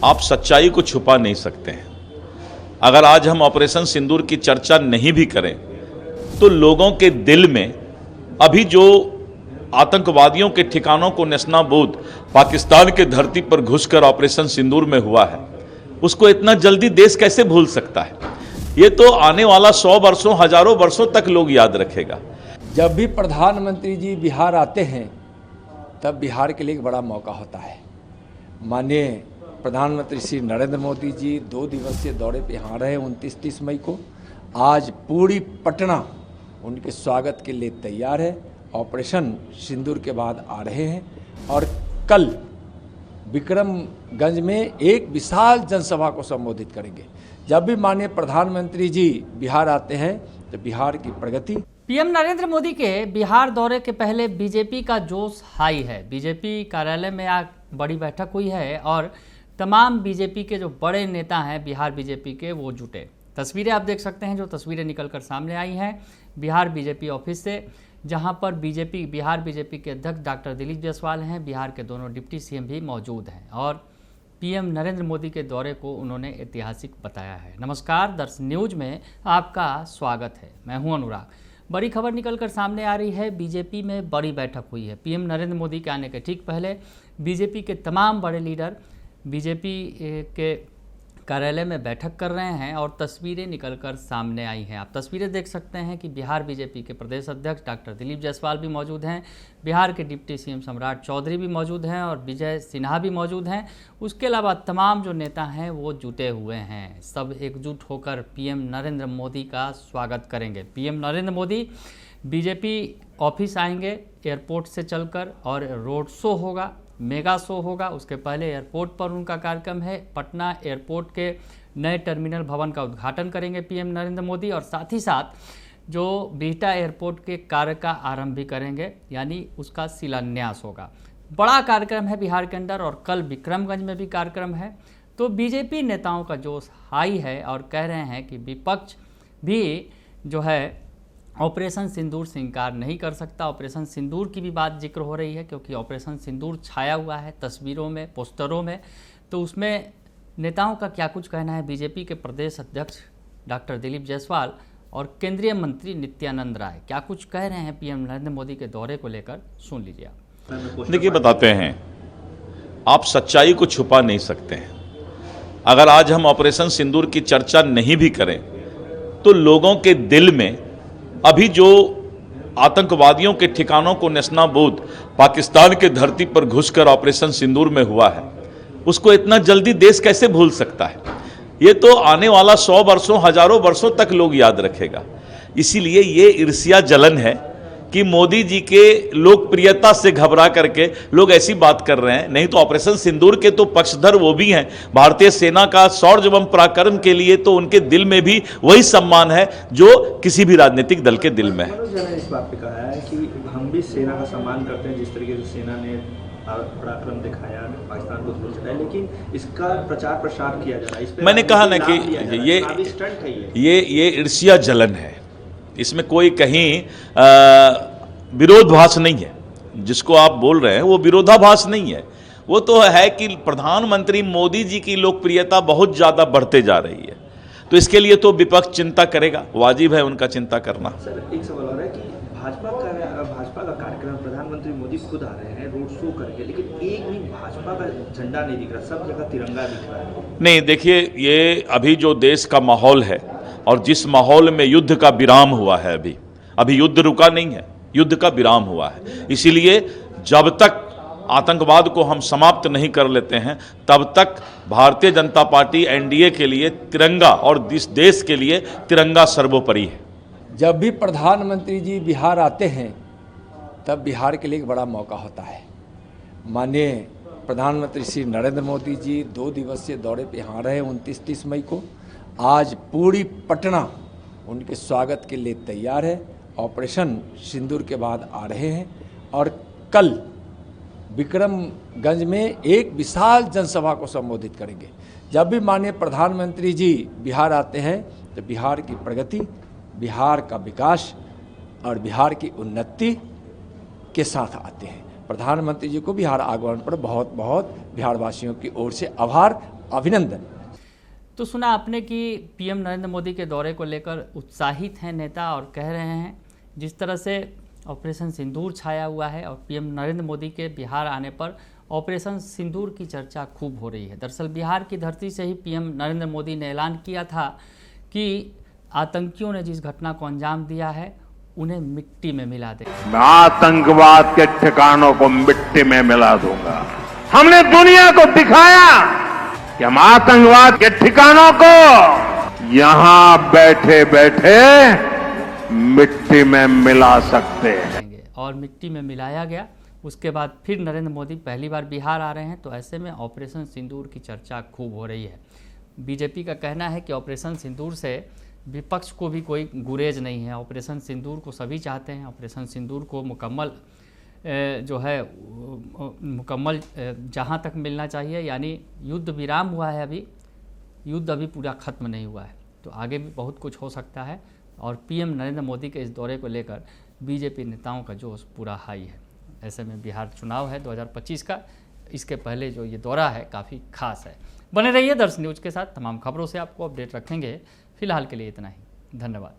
आप सच्चाई को छुपा नहीं सकते हैं। अगर आज हम ऑपरेशन सिंदूर की चर्चा नहीं भी करें तो लोगों के दिल में अभी जो आतंकवादियों के ठिकानों को नेस्तनाबूद पाकिस्तान के धरती पर घुसकर ऑपरेशन सिंदूर में हुआ है, उसको इतना जल्दी देश कैसे भूल सकता है। ये तो आने वाला 100 वर्षों, हजारों वर्षों तक लोग याद रखेगा। जब भी प्रधानमंत्री जी बिहार आते हैं तब बिहार के लिए एक बड़ा मौका होता है। माननीय प्रधानमंत्री श्री नरेंद्र मोदी जी 2 दिवसीय दौरे पे यहाँ रहे 29-30 मई को। आज पूरी पटना उनके स्वागत के लिए तैयार है। ऑपरेशन सिंदूर के बाद आ रहे हैं और कल विक्रमगंज में एक विशाल जनसभा को संबोधित करेंगे। जब भी माननीय प्रधानमंत्री जी बिहार आते हैं तो बिहार की प्रगति। पीएम नरेंद्र मोदी के बिहार दौरे के पहले बीजेपी का जोश हाई है। बीजेपी कार्यालय में आज बड़ी बैठक हुई है और तमाम बीजेपी के जो बड़े नेता हैं बिहार बीजेपी के वो जुटे। तस्वीरें आप देख सकते हैं, जो तस्वीरें निकलकर सामने आई हैं बिहार बीजेपी ऑफिस से, जहां पर बिहार बीजेपी के अध्यक्ष डॉक्टर दिलीप जायसवाल हैं, बिहार के दोनों डिप्टी सीएम भी मौजूद हैं और पीएम नरेंद्र मोदी के दौरे को उन्होंने ऐतिहासिक बताया है। नमस्कार, दर्शन न्यूज में आपका स्वागत है। मैं हूं अनुराग। बड़ी खबर निकलकर सामने आ रही है, बीजेपी में बड़ी बैठक हुई है। पीएम नरेंद्र मोदी के आने के ठीक पहले बीजेपी के तमाम बड़े लीडर बीजेपी के कार्यालय में बैठक कर रहे हैं और तस्वीरें निकलकर सामने आई हैं। आप तस्वीरें देख सकते हैं कि बिहार बीजेपी के प्रदेश अध्यक्ष डॉक्टर दिलीप जायसवाल भी मौजूद हैं, बिहार के डिप्टी सीएम सम्राट चौधरी भी मौजूद हैं और विजय सिन्हा भी मौजूद हैं। उसके अलावा तमाम जो नेता हैं वो जुटे हुए हैं। सब एकजुट होकर पीएम नरेंद्र मोदी का स्वागत करेंगे। PM Narendra Modi BJP office आएंगे एयरपोर्ट से चलकर और रोड शो होगा, मेगा शो होगा। उसके पहले एयरपोर्ट पर उनका कार्यक्रम है। पटना एयरपोर्ट के नए टर्मिनल भवन का उद्घाटन करेंगे पीएम नरेंद्र मोदी और साथ ही साथ जो बिहटा एयरपोर्ट के कार्य का आरंभ भी करेंगे, यानी उसका शिलान्यास होगा। बड़ा कार्यक्रम है बिहार के अंदर और कल विक्रमगंज में भी कार्यक्रम है। तो बीजेपी नेताओं का जोश हाई है और कह रहे हैं कि विपक्ष भी जो है ऑपरेशन सिंदूर से इनकार नहीं कर सकता। ऑपरेशन सिंदूर की भी बात जिक्र हो रही है क्योंकि ऑपरेशन सिंदूर छाया हुआ है तस्वीरों में, पोस्टरों में। तो उसमें नेताओं का क्या कुछ कहना है। बीजेपी के प्रदेश अध्यक्ष डॉक्टर दिलीप जायसवाल और केंद्रीय मंत्री नित्यानंद राय क्या कुछ कह रहे हैं पीएम नरेंद्र मोदी के दौरे को लेकर, सुन लीजिए आप। देखिए, बताते हैं, आप सच्चाई को छुपा नहीं सकते हैं। अगर आज हम ऑपरेशन सिंदूर की चर्चा नहीं भी करें तो लोगों के दिल में अभी जो आतंकवादियों के ठिकानों को नेस्तनाबूद पाकिस्तान के धरती पर घुसकर ऑपरेशन सिंदूर में हुआ है, उसको इतना जल्दी देश कैसे भूल सकता है। ये तो आने वाला 100 वर्षों, हजारों वर्षों तक लोग याद रखेगा। इसीलिए ये ईर्ष्या जलन है कि मोदी जी के लोकप्रियता से घबरा करके लोग ऐसी बात कर रहे हैं। नहीं तो ऑपरेशन सिंदूर के तो पक्षधर वो भी हैं। भारतीय सेना का शौर्य एवं पराक्रम के लिए तो उनके दिल में भी वही सम्मान है जो किसी भी राजनीतिक दल के दिल में है। इस बात पे कहा है कि हम भी सेना का सम्मान करते हैं, जिस तरीके से सेना ने पराक्रम दिखाया, पाकिस्तान को दूर चलाया, लेकिन इसका प्रचार प्रसार किया जा रहा है। इस पे मैंने कहा ना कि ये ईर्ष्या जलन है। इसमें कोई कहीं विरोधाभास नहीं है। जिसको आप बोल रहे हैं वो विरोधाभास नहीं है। वो तो है कि प्रधानमंत्री मोदी जी की लोकप्रियता बहुत ज़्यादा बढ़ते जा रही है, तो इसके लिए तो विपक्ष चिंता करेगा, वाजिब है उनका चिंता करना। सर, एक सवाल और है कि भाजपा का कार्यक्रम, प्रधानमंत्री मोदी खुद आ रहे हैं, रोड शो करेंगे, लेकिन एक भी भाजपा का झंडा नहीं दिख रहा, सब जगह तिरंगा दिख रहा है। नहीं, देखिए, ये अभी जो देश का माहौल है और जिस माहौल में युद्ध का विराम हुआ है, अभी युद्ध रुका नहीं है, युद्ध का विराम हुआ है। इसीलिए जब तक आतंकवाद को हम समाप्त नहीं कर लेते हैं तब तक भारतीय जनता पार्टी एनडीए के लिए तिरंगा और इस देश के लिए तिरंगा सर्वोपरि है। जब भी प्रधानमंत्री जी बिहार आते हैं तब बिहार के लिए एक बड़ा मौका होता है। माननीय प्रधानमंत्री श्री नरेंद्र मोदी जी 2 दिवसीय दौरे पे यहाँ रहे 29-30 मई को। आज पूरी पटना उनके स्वागत के लिए तैयार है। ऑपरेशन सिंदूर के बाद आ रहे हैं और कल विक्रमगंज में एक विशाल जनसभा को संबोधित करेंगे। जब भी माननीय प्रधानमंत्री जी बिहार आते हैं तो बिहार की प्रगति, बिहार का विकास और बिहार की उन्नति के साथ आते हैं। प्रधानमंत्री जी को बिहार आगमन पर बहुत बहुत बिहारवासियों की ओर से आभार अभिनंदन। तो सुना आपने कि पीएम नरेंद्र मोदी के दौरे को लेकर उत्साहित हैं नेता और कह रहे हैं जिस तरह से ऑपरेशन सिंदूर छाया हुआ है और पीएम नरेंद्र मोदी के बिहार आने पर ऑपरेशन सिंदूर की चर्चा खूब हो रही है। दरअसल बिहार की धरती से ही पीएम नरेंद्र मोदी ने ऐलान किया था कि आतंकियों ने जिस घटना को अंजाम दिया है उन्हें मिट्टी में मिला दे। मैं आतंकवाद के ठिकानों को मिट्टी में मिला दूंगा। हमने दुनिया को दिखाया कि हम आतंकवाद के ठिकानों को यहां बैठे बैठे मिट्टी में मिला सकते हैं। और मिट्टी में मिलाया गया। उसके बाद फिर नरेंद्र मोदी पहली बार बिहार आ रहे हैं, तो ऐसे में ऑपरेशन सिंदूर की चर्चा खूब हो रही है। बीजेपी का कहना है कि ऑपरेशन सिंदूर से विपक्ष को भी कोई गुरेज नहीं है। ऑपरेशन सिंदूर को सभी चाहते हैं। ऑपरेशन सिंदूर को मुकम्मल जो है मुकम्मल जहां तक मिलना चाहिए, यानी युद्ध विराम हुआ है, अभी युद्ध अभी पूरा ख़त्म नहीं हुआ है, तो आगे भी बहुत कुछ हो सकता है। और पीएम नरेंद्र मोदी के इस दौरे को लेकर बीजेपी नेताओं का जोश पूरा हाई है। ऐसे में बिहार चुनाव है 2025 का, इसके पहले जो ये दौरा है काफ़ी खास है। बने रहिए दर्श न्यूज़ के साथ, तमाम खबरों से आपको अपडेट रखेंगे। फिलहाल के लिए इतना ही, धन्यवाद।